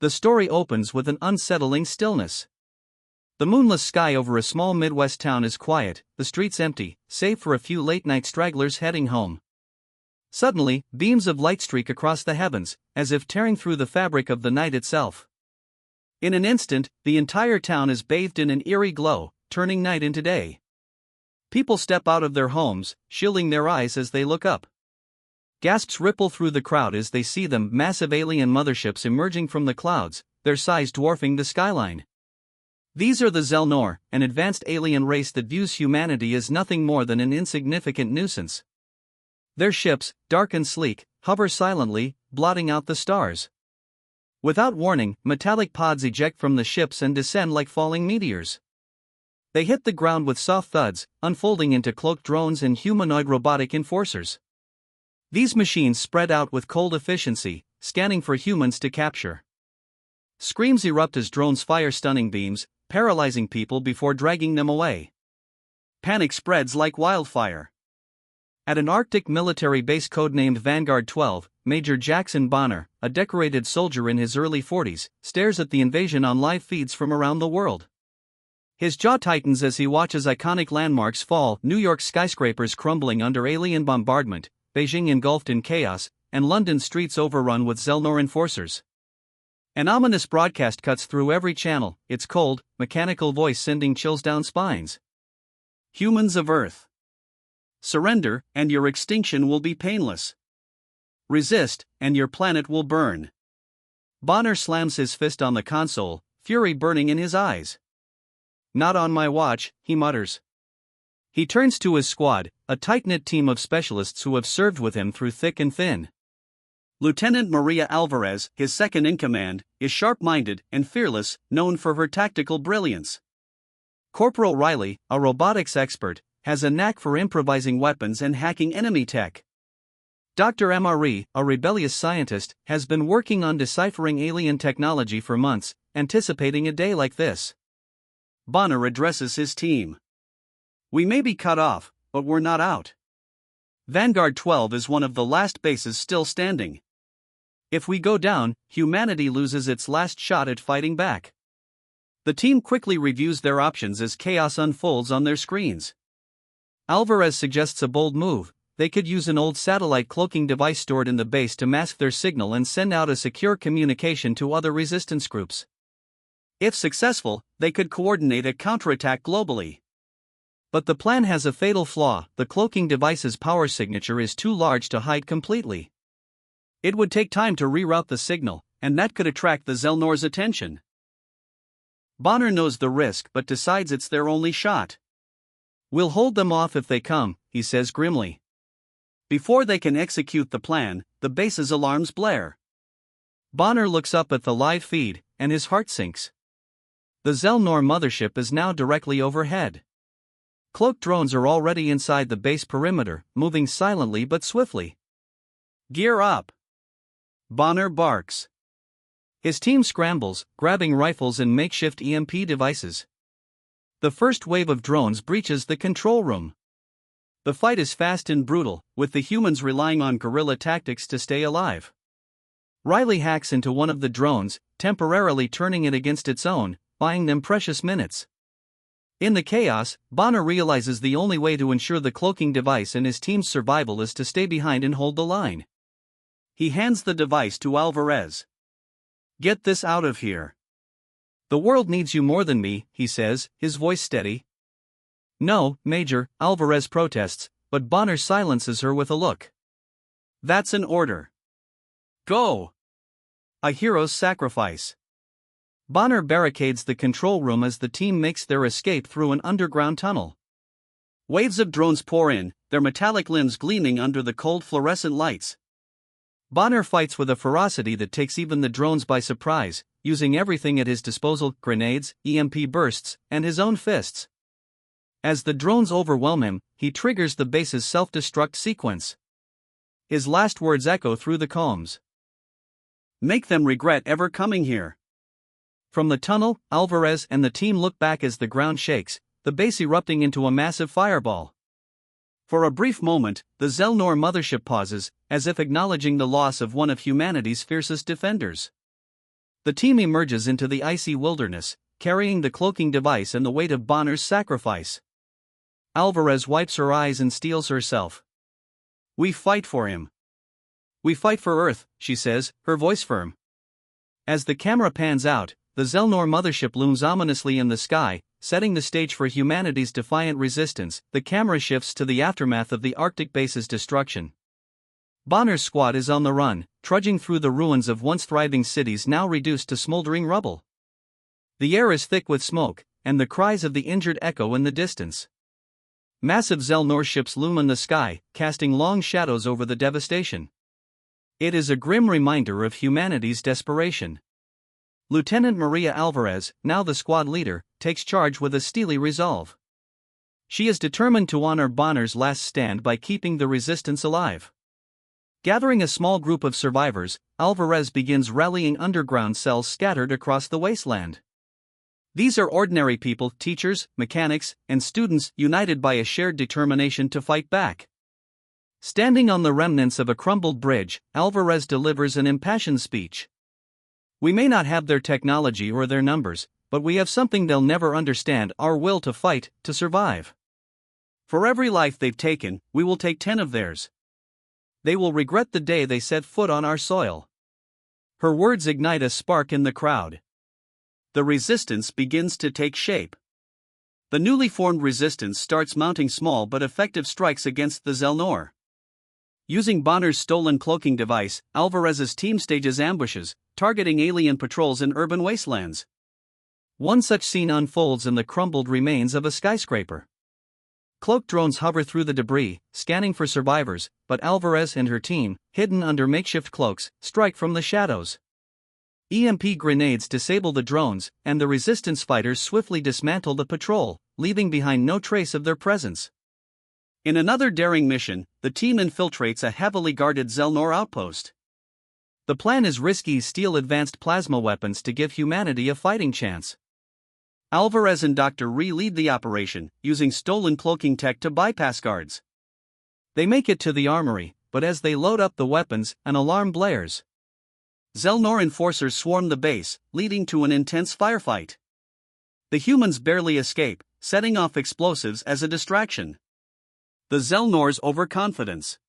The story opens with an unsettling stillness. The moonless sky over a small Midwest town is quiet, the streets empty, save for a few late-night stragglers heading home. Suddenly, beams of light streak across the heavens, as if tearing through the fabric of the night itself. In an instant, the entire town is bathed in an eerie glow, turning night into day. People step out of their homes, shielding their eyes as they look up. Gasps ripple through the crowd as they see the massive alien motherships emerging from the clouds, their size dwarfing the skyline. These are the Zelnor, an advanced alien race that views humanity as nothing more than an insignificant nuisance. Their ships, dark and sleek, hover silently, blotting out the stars. Without warning, metallic pods eject from the ships and descend like falling meteors. They hit the ground with soft thuds, unfolding into cloaked drones and humanoid robotic enforcers. These machines spread out with cold efficiency, scanning for humans to capture. Screams erupt as drones fire stunning beams, paralyzing people before dragging them away. Panic spreads like wildfire. At an Arctic military base codenamed Vanguard 12, Major Jackson Bonner, a decorated soldier in his early 40s, stares at the invasion on live feeds from around the world. His jaw tightens as he watches iconic landmarks fall, New York's skyscrapers crumbling under alien bombardment, Beijing engulfed in chaos, and London's streets overrun with Zelnor enforcers. An ominous broadcast cuts through every channel, its cold, mechanical voice sending chills down spines. Humans of Earth, surrender, and your extinction will be painless. Resist, and your planet will burn. Bonner slams his fist on the console, fury burning in his eyes. Not on my watch, he mutters. He turns to his squad, a tight-knit team of specialists who have served with him through thick and thin. Lieutenant Maria Alvarez, his second-in-command, is sharp-minded and fearless, known for her tactical brilliance. Corporal Riley, a robotics expert, has a knack for improvising weapons and hacking enemy tech. Dr. MRE, a rebellious scientist, has been working on deciphering alien technology for months, anticipating a day like this. Bonner addresses his team. We may be cut off, but we're not out. Vanguard 12 is one of the last bases still standing. If we go down, humanity loses its last shot at fighting back. The team quickly reviews their options as chaos unfolds on their screens. Alvarez suggests a bold move. They could use an old satellite cloaking device stored in the base to mask their signal and send out a secure communication to other resistance groups. If successful, they could coordinate a counterattack globally. But the plan has a fatal flaw: the cloaking device's power signature is too large to hide completely. It would take time to reroute the signal, and that could attract the Zelnor's attention. Bonner knows the risk but decides it's their only shot. We'll hold them off if they come, he says grimly. Before they can execute the plan, the base's alarms blare. Bonner looks up at the live feed, and his heart sinks. The Zelnor mothership is now directly overhead. Cloaked drones are already inside the base perimeter, moving silently but swiftly. Gear up! Bonner barks. His team scrambles, grabbing rifles and makeshift EMP devices. The first wave of drones breaches the control room. The fight is fast and brutal, with the humans relying on guerrilla tactics to stay alive. Riley hacks into one of the drones, temporarily turning it against its own, buying them precious minutes. In the chaos, Bonner realizes the only way to ensure the cloaking device and his team's survival is to stay behind and hold the line. He hands the device to Alvarez. Get this out of here. The world needs you more than me, he says, his voice steady. No, Major, Alvarez protests, but Bonner silences her with a look. That's an order. Go! A hero's sacrifice. Bonner barricades the control room as the team makes their escape through an underground tunnel. Waves of drones pour in, their metallic limbs gleaming under the cold fluorescent lights. Bonner fights with a ferocity that takes even the drones by surprise, using everything at his disposal: grenades, EMP bursts, and his own fists. As the drones overwhelm him, he triggers the base's self-destruct sequence. His last words echo through the combs. Make them regret ever coming here. From the tunnel, Alvarez and the team look back as the ground shakes, the base erupting into a massive fireball. For a brief moment, the Zelnor mothership pauses, as if acknowledging the loss of one of humanity's fiercest defenders. The team emerges into the icy wilderness, carrying the cloaking device and the weight of Bonner's sacrifice. Alvarez wipes her eyes and steels herself. "We fight for him. We fight for Earth," she says, her voice firm. As the camera pans out, the Zelnor mothership looms ominously in the sky, setting the stage for humanity's defiant resistance. The camera shifts to the aftermath of the Arctic base's destruction. Bonner's squad is on the run, trudging through the ruins of once thriving cities now reduced to smoldering rubble. The air is thick with smoke, and the cries of the injured echo in the distance. Massive Zelnor ships loom in the sky, casting long shadows over the devastation. It is a grim reminder of humanity's desperation. Lieutenant Maria Alvarez, now the squad leader, takes charge with a steely resolve. She is determined to honor Bonner's last stand by keeping the resistance alive. Gathering a small group of survivors, Alvarez begins rallying underground cells scattered across the wasteland. These are ordinary people, teachers, mechanics, and students united by a shared determination to fight back. Standing on the remnants of a crumbled bridge, Alvarez delivers an impassioned speech. "We may not have their technology or their numbers, but we have something they'll never understand: our will to fight, to survive. For every life they've taken, we will take 10 of theirs. They will regret the day they set foot on our soil." Her words ignite a spark in the crowd. The resistance begins to take shape. The newly formed resistance starts mounting small but effective strikes against the Zelnor. Using Bonner's stolen cloaking device, Alvarez's team stages ambushes, targeting alien patrols in urban wastelands. One such scene unfolds in the crumbled remains of a skyscraper. Cloak drones hover through the debris, scanning for survivors, but Alvarez and her team, hidden under makeshift cloaks, strike from the shadows. EMP grenades disable the drones, and the resistance fighters swiftly dismantle the patrol, leaving behind no trace of their presence. In another daring mission, the team infiltrates a heavily guarded Zelnor outpost. The plan is risky: steal advanced plasma weapons to give humanity a fighting chance. Alvarez and Dr. Ree lead the operation, using stolen cloaking tech to bypass guards. They make it to the armory, but as they load up the weapons, an alarm blares. Zelnor enforcers swarm the base, leading to an intense firefight. The humans barely escape, setting off explosives as a distraction. The Zelnor's overconfidence.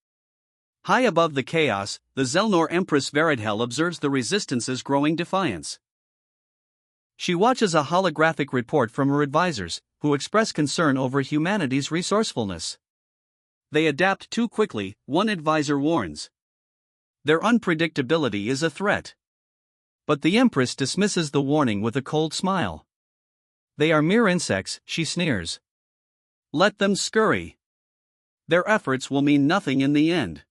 High above the chaos, the Zelnor Empress Veridhel observes the Resistance's growing defiance. She watches a holographic report from her advisors, who express concern over humanity's resourcefulness. They adapt too quickly, one advisor warns. Their unpredictability is a threat. But the Empress dismisses the warning with a cold smile. They are mere insects, she sneers. Let them scurry. Their efforts will mean nothing in the end.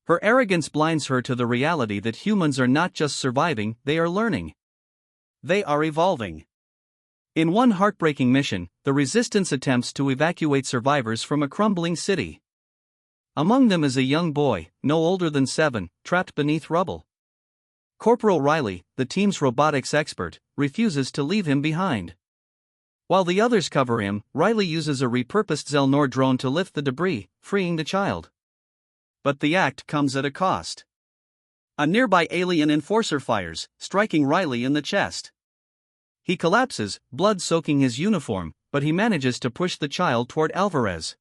Her arrogance blinds her to the reality that humans are not just surviving, they are learning. They are evolving. In one heartbreaking mission, the Resistance attempts to evacuate survivors from a crumbling city. Among them is a young boy, no older than 7, trapped beneath rubble. Corporal Riley, the team's robotics expert, refuses to leave him behind. While the others cover him, Riley uses a repurposed Zelnor drone to lift the debris, freeing the child. But the act comes at a cost. A nearby alien enforcer fires, striking Riley in the chest. He collapses, blood soaking his uniform, but he manages to push the child toward Alvarez.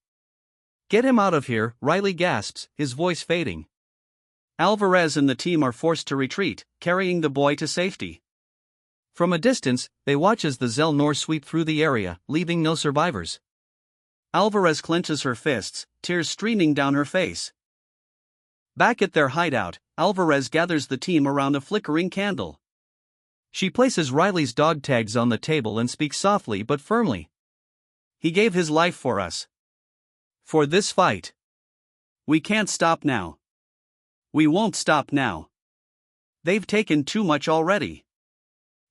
"Get him out of here," Riley gasps, his voice fading. Alvarez and the team are forced to retreat, carrying the boy to safety. From a distance, they watch as the Zelnor sweep through the area, leaving no survivors. Alvarez clenches her fists, tears streaming down her face. Back at their hideout, Alvarez gathers the team around a flickering candle. She places Riley's dog tags on the table and speaks softly but firmly. "He gave his life for us. For this fight. We can't stop now. We won't stop now. They've taken too much already.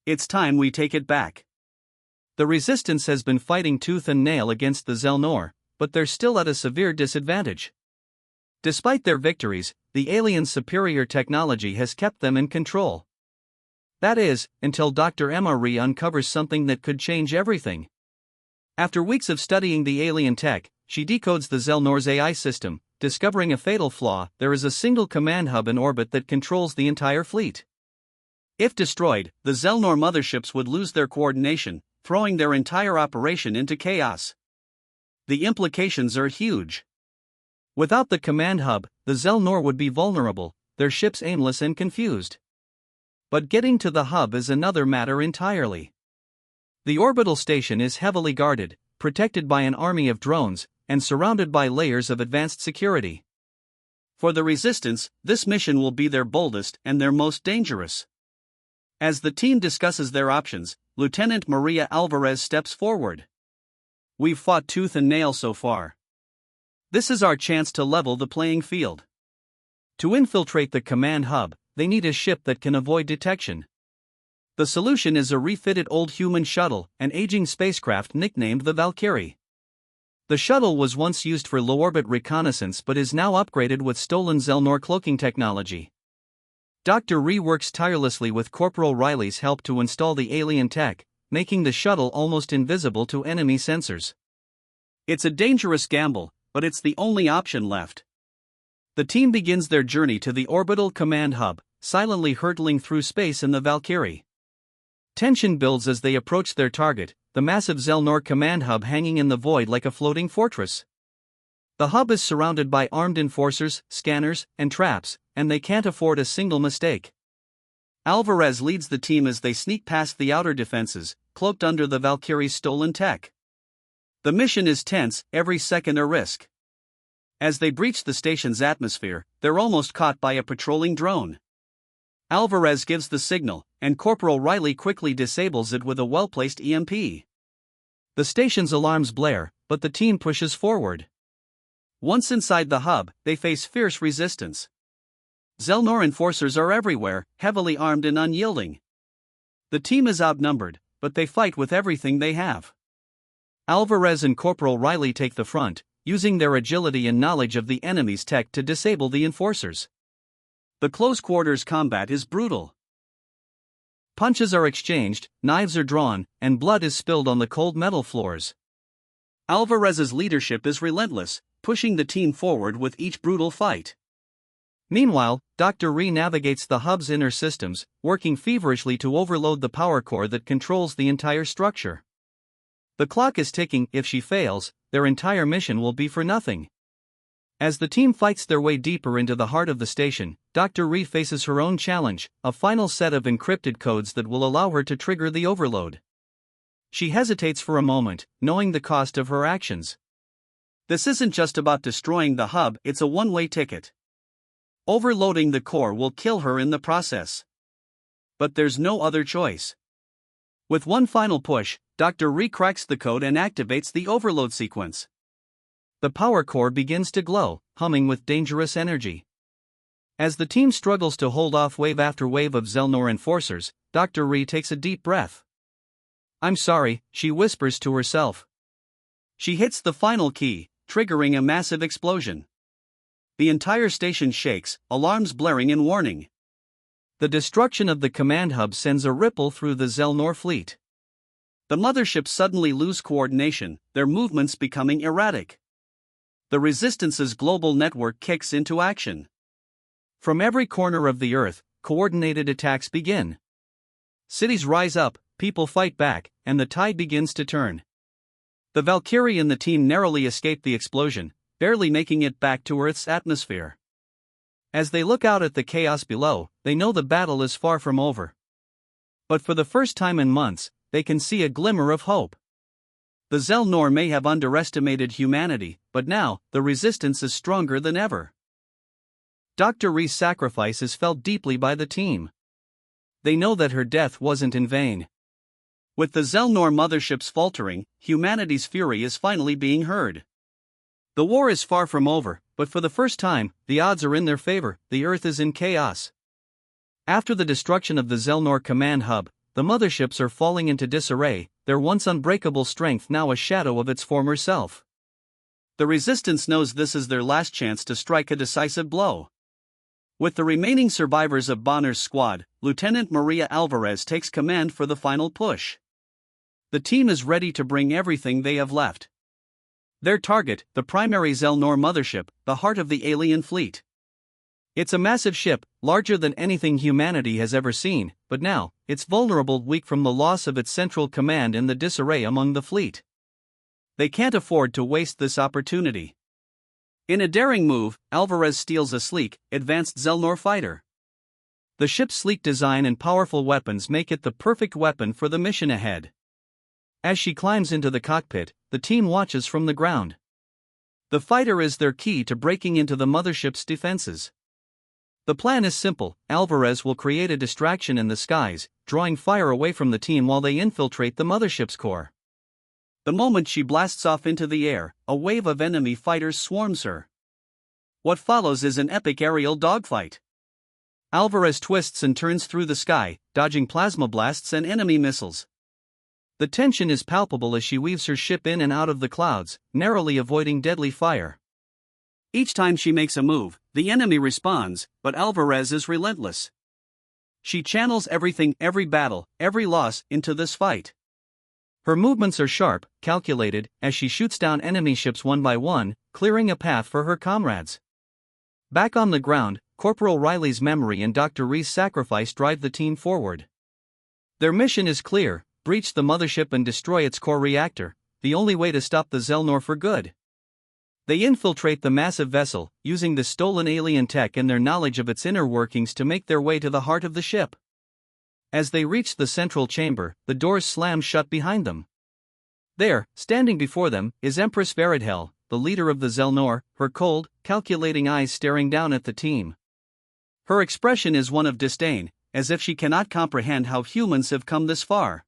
It's time we take it back." The Resistance has been fighting tooth and nail against the Zelnor, but they're still at a severe disadvantage. Despite their victories, the aliens' superior technology has kept them in control. That is, until Dr. Emma Ree uncovers something that could change everything. After weeks of studying the alien tech, she decodes the Zelnor's AI system, discovering a fatal flaw: there is a single command hub in orbit that controls the entire fleet. If destroyed, the Zelnor motherships would lose their coordination, throwing their entire operation into chaos. The implications are huge. Without the command hub, the Zelnor would be vulnerable, their ships aimless and confused. But getting to the hub is another matter entirely. The orbital station is heavily guarded, protected by an army of drones, and surrounded by layers of advanced security. For the Resistance, this mission will be their boldest and their most dangerous. As the team discusses their options, Lieutenant Maria Alvarez steps forward. "We've fought tooth and nail so far. This is our chance to level the playing field. To infiltrate the command hub, they need a ship that can avoid detection. The solution is a refitted old human shuttle, an aging spacecraft nicknamed the Valkyrie. The shuttle was once used for low-orbit reconnaissance but is now upgraded with stolen Zelnor cloaking technology. Dr. Ree works tirelessly with Corporal Riley's help to install the alien tech, making the shuttle almost invisible to enemy sensors. It's a dangerous gamble, but it's the only option left. The team begins their journey to the orbital command hub, silently hurtling through space in the Valkyrie. Tension builds as they approach their target, the massive Zelnor command hub hanging in the void like a floating fortress. The hub is surrounded by armed enforcers, scanners, and traps, and they can't afford a single mistake. Alvarez leads the team as they sneak past the outer defenses, cloaked under the Valkyrie's stolen tech. The mission is tense, every second a risk. As they breach the station's atmosphere, they're almost caught by a patrolling drone. Alvarez gives the signal, and Corporal Riley quickly disables it with a well-placed EMP. The station's alarms blare, but the team pushes forward. Once inside the hub, they face fierce resistance. Zelnor enforcers are everywhere, heavily armed and unyielding. The team is outnumbered, but they fight with everything they have. Alvarez and Corporal Riley take the front, using their agility and knowledge of the enemy's tech to disable the enforcers. The close-quarters combat is brutal. Punches are exchanged, knives are drawn, and blood is spilled on the cold metal floors. Alvarez's leadership is relentless, pushing the team forward with each brutal fight. Meanwhile, Dr. Ree navigates the hub's inner systems, working feverishly to overload the power core that controls the entire structure. The clock is ticking. If she fails, their entire mission will be for nothing. As the team fights their way deeper into the heart of the station, Dr. Ree faces her own challenge, a final set of encrypted codes that will allow her to trigger the overload. She hesitates for a moment, knowing the cost of her actions. This isn't just about destroying the hub, it's a one-way ticket. Overloading the core will kill her in the process. But there's no other choice. With one final push, Dr. Ree cracks the code and activates the overload sequence. The power core begins to glow, humming with dangerous energy. As the team struggles to hold off wave after wave of Zelnor enforcers, Dr. Ree takes a deep breath. "I'm sorry," she whispers to herself. She hits the final key, triggering a massive explosion. The entire station shakes, alarms blaring in warning. The destruction of the command hub sends a ripple through the Zelnor fleet. The motherships suddenly lose coordination, their movements becoming erratic. The Resistance's global network kicks into action. From every corner of the Earth, coordinated attacks begin. Cities rise up, people fight back, and the tide begins to turn. The Valkyrie and the team narrowly escape the explosion, barely making it back to Earth's atmosphere. As they look out at the chaos below, they know the battle is far from over. But for the first time in months, they can see a glimmer of hope. The Zelnor may have underestimated humanity, but now, the Resistance is stronger than ever. Dr. Ree's sacrifice is felt deeply by the team. They know that her death wasn't in vain. With the Zelnor motherships faltering, humanity's fury is finally being heard. The war is far from over, but for the first time, the odds are in their favor. The Earth is in chaos. After the destruction of the Zelnor command hub, the motherships are falling into disarray, their once unbreakable strength now a shadow of its former self. The Resistance knows this is their last chance to strike a decisive blow. With the remaining survivors of Bonner's squad, Lieutenant Maria Alvarez takes command for the final push. The team is ready to bring everything they have left. Their target, the primary Zelnor mothership, the heart of the alien fleet. It's a massive ship, larger than anything humanity has ever seen, but now, it's vulnerable, weak from the loss of its central command and the disarray among the fleet. They can't afford to waste this opportunity. In a daring move, Alvarez steals a sleek, advanced Zelnor fighter. The ship's sleek design and powerful weapons make it the perfect weapon for the mission ahead. As she climbs into the cockpit, the team watches from the ground. The fighter is their key to breaking into the mothership's defenses. The plan is simple: Alvarez will create a distraction in the skies, drawing fire away from the team while they infiltrate the mothership's core. The moment she blasts off into the air, a wave of enemy fighters swarms her. What follows is an epic aerial dogfight. Alvarez twists and turns through the sky, dodging plasma blasts and enemy missiles. The tension is palpable as she weaves her ship in and out of the clouds, narrowly avoiding deadly fire. Each time she makes a move, the enemy responds, but Alvarez is relentless. She channels everything, every battle, every loss, into this fight. Her movements are sharp, calculated, as she shoots down enemy ships one by one, clearing a path for her comrades. Back on the ground, Corporal Riley's memory and Dr. Ree's sacrifice drive the team forward. Their mission is clear: breach the mothership and destroy its core reactor, the only way to stop the Zelnor for good. They infiltrate the massive vessel, using the stolen alien tech and their knowledge of its inner workings to make their way to the heart of the ship. As they reach the central chamber, the doors slam shut behind them. There, standing before them, is Empress Veridhel, the leader of the Zelnor, her cold, calculating eyes staring down at the team. Her expression is one of disdain, as if she cannot comprehend how humans have come this far.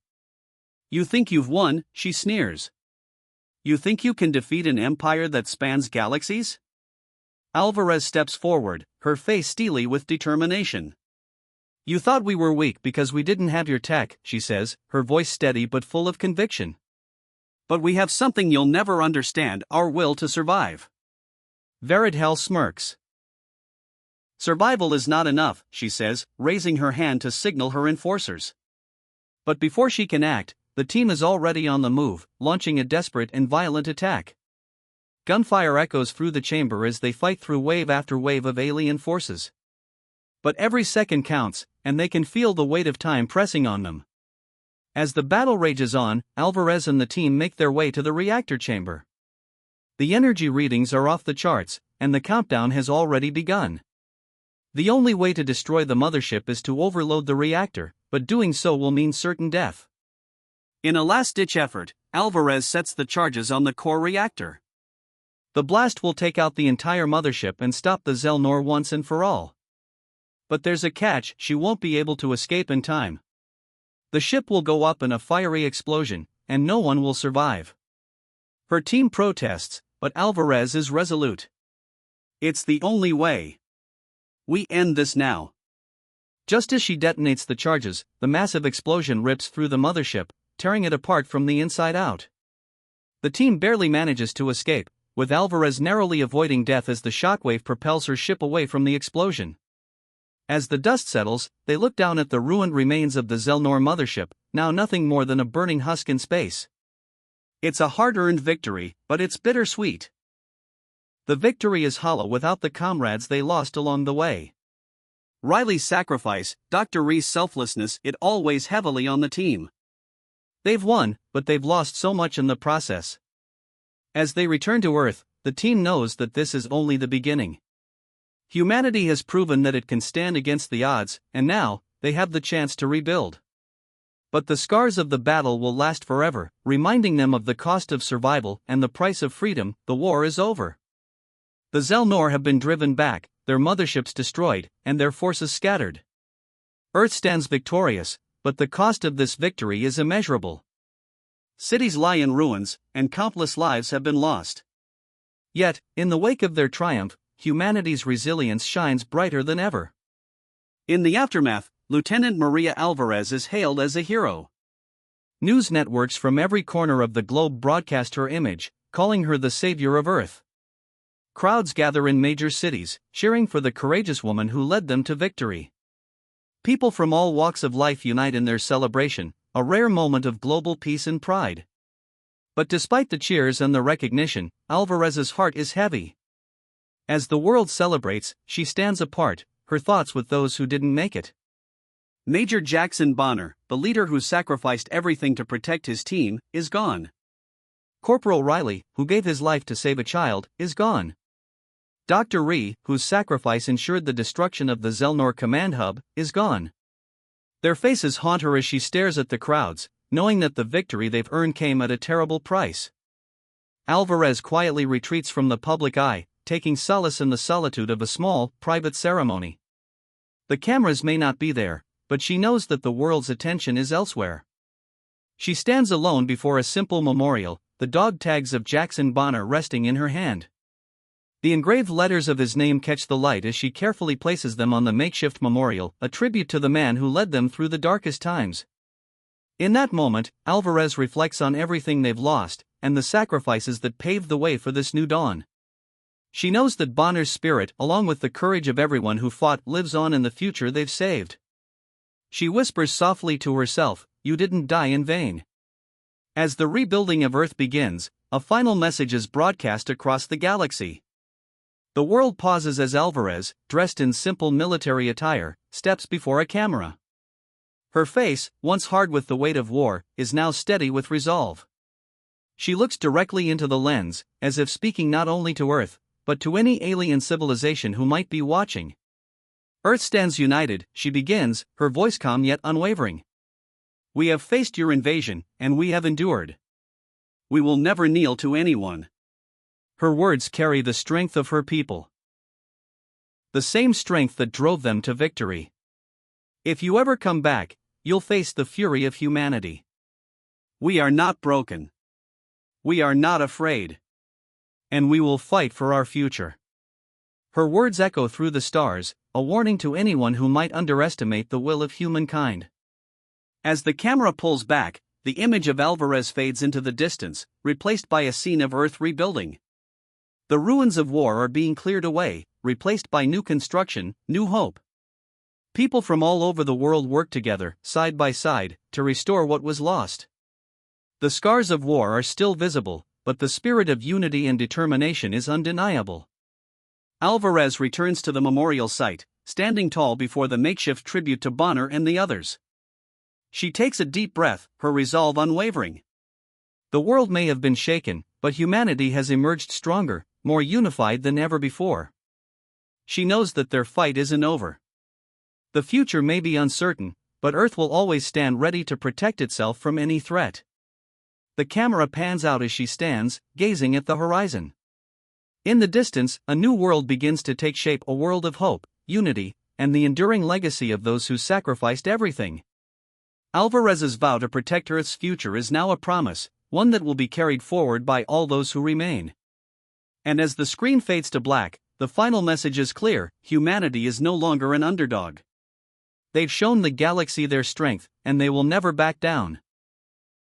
"You think you've won," she sneers. "You think you can defeat an empire that spans galaxies?" Alvarez steps forward, her face steely with determination. "You thought we were weak because we didn't have your tech," she says, her voice steady but full of conviction. "But we have something you'll never understand: our will to survive." Veridhel smirks. "Survival is not enough," she says, raising her hand to signal her enforcers. But before she can act, the team is already on the move, launching a desperate and violent attack. Gunfire echoes through the chamber as they fight through wave after wave of alien forces. But every second counts, and they can feel the weight of time pressing on them. As the battle rages on, Alvarez and the team make their way to the reactor chamber. The energy readings are off the charts, and the countdown has already begun. The only way to destroy the mothership is to overload the reactor, but doing so will mean certain death. In a last-ditch effort, Alvarez sets the charges on the core reactor. The blast will take out the entire mothership and stop the Zelnor once and for all. But there's a catch: she won't be able to escape in time. The ship will go up in a fiery explosion, and no one will survive. Her team protests, but Alvarez is resolute. "It's the only way. We end this now." Just as she detonates the charges, the massive explosion rips through the mothership, tearing it apart from the inside out. The team barely manages to escape, with Alvarez narrowly avoiding death as the shockwave propels her ship away from the explosion. As the dust settles, they look down at the ruined remains of the Zelnor mothership, now nothing more than a burning husk in space. It's a hard-earned victory, but it's bittersweet. The victory is hollow without the comrades they lost along the way. Riley's sacrifice, Dr. Ree's selflessness, it all weighs heavily on the team. They've won, but they've lost so much in the process. As they return to Earth, the team knows that this is only the beginning. Humanity has proven that it can stand against the odds, and now, they have the chance to rebuild. But the scars of the battle will last forever, reminding them of the cost of survival and the price of freedom. The war is over. The Zelnor have been driven back, their motherships destroyed, and their forces scattered. Earth stands victorious, but the cost of this victory is immeasurable. Cities lie in ruins, and countless lives have been lost. Yet, in the wake of their triumph, humanity's resilience shines brighter than ever. In the aftermath, Lieutenant Maria Alvarez is hailed as a hero. News networks from every corner of the globe broadcast her image, calling her the savior of Earth. Crowds gather in major cities, cheering for the courageous woman who led them to victory. People from all walks of life unite in their celebration, a rare moment of global peace and pride. But despite the cheers and the recognition, Alvarez's heart is heavy. As the world celebrates, she stands apart, her thoughts with those who didn't make it. Major Jackson Bonner, the leader who sacrificed everything to protect his team, is gone. Corporal Riley, who gave his life to save a child, is gone. Dr. Ree, whose sacrifice ensured the destruction of the Zelnor command hub, is gone. Their faces haunt her as she stares at the crowds, knowing that the victory they've earned came at a terrible price. Alvarez quietly retreats from the public eye, taking solace in the solitude of a small, private ceremony. The cameras may not be there, but she knows that the world's attention is elsewhere. She stands alone before a simple memorial, the dog tags of Jackson Bonner resting in her hand. The engraved letters of his name catch the light as she carefully places them on the makeshift memorial, a tribute to the man who led them through the darkest times. In that moment, Alvarez reflects on everything they've lost, and the sacrifices that paved the way for this new dawn. She knows that Bonner's spirit, along with the courage of everyone who fought, lives on in the future they've saved. She whispers softly to herself, "You didn't die in vain." As the rebuilding of Earth begins, a final message is broadcast across the galaxy. The world pauses as Alvarez, dressed in simple military attire, steps before a camera. Her face, once hard with the weight of war, is now steady with resolve. She looks directly into the lens, as if speaking not only to Earth, but to any alien civilization who might be watching. Earth stands united, she begins, her voice calm yet unwavering. We have faced your invasion, and we have endured. We will never kneel to anyone. Her words carry the strength of her people. The same strength that drove them to victory. If you ever come back, you'll face the fury of humanity. We are not broken. We are not afraid. And we will fight for our future. Her words echo through the stars, a warning to anyone who might underestimate the will of humankind. As the camera pulls back, the image of Alvarez fades into the distance, replaced by a scene of Earth rebuilding. The ruins of war are being cleared away, replaced by new construction, new hope. People from all over the world work together, side by side, to restore what was lost. The scars of war are still visible, but the spirit of unity and determination is undeniable. Alvarez returns to the memorial site, standing tall before the makeshift tribute to Bonner and the others. She takes a deep breath, her resolve unwavering. The world may have been shaken, but humanity has emerged stronger, more unified than ever before. She knows that their fight isn't over. The future may be uncertain, but Earth will always stand ready to protect itself from any threat. The camera pans out as she stands, gazing at the horizon. In the distance, a new world begins to take shape, a world of hope, unity, and the enduring legacy of those who sacrificed everything. Alvarez's vow to protect Earth's future is now a promise, one that will be carried forward by all those who remain. And as the screen fades to black, the final message is clear: humanity is no longer an underdog. They've shown the galaxy their strength, and they will never back down.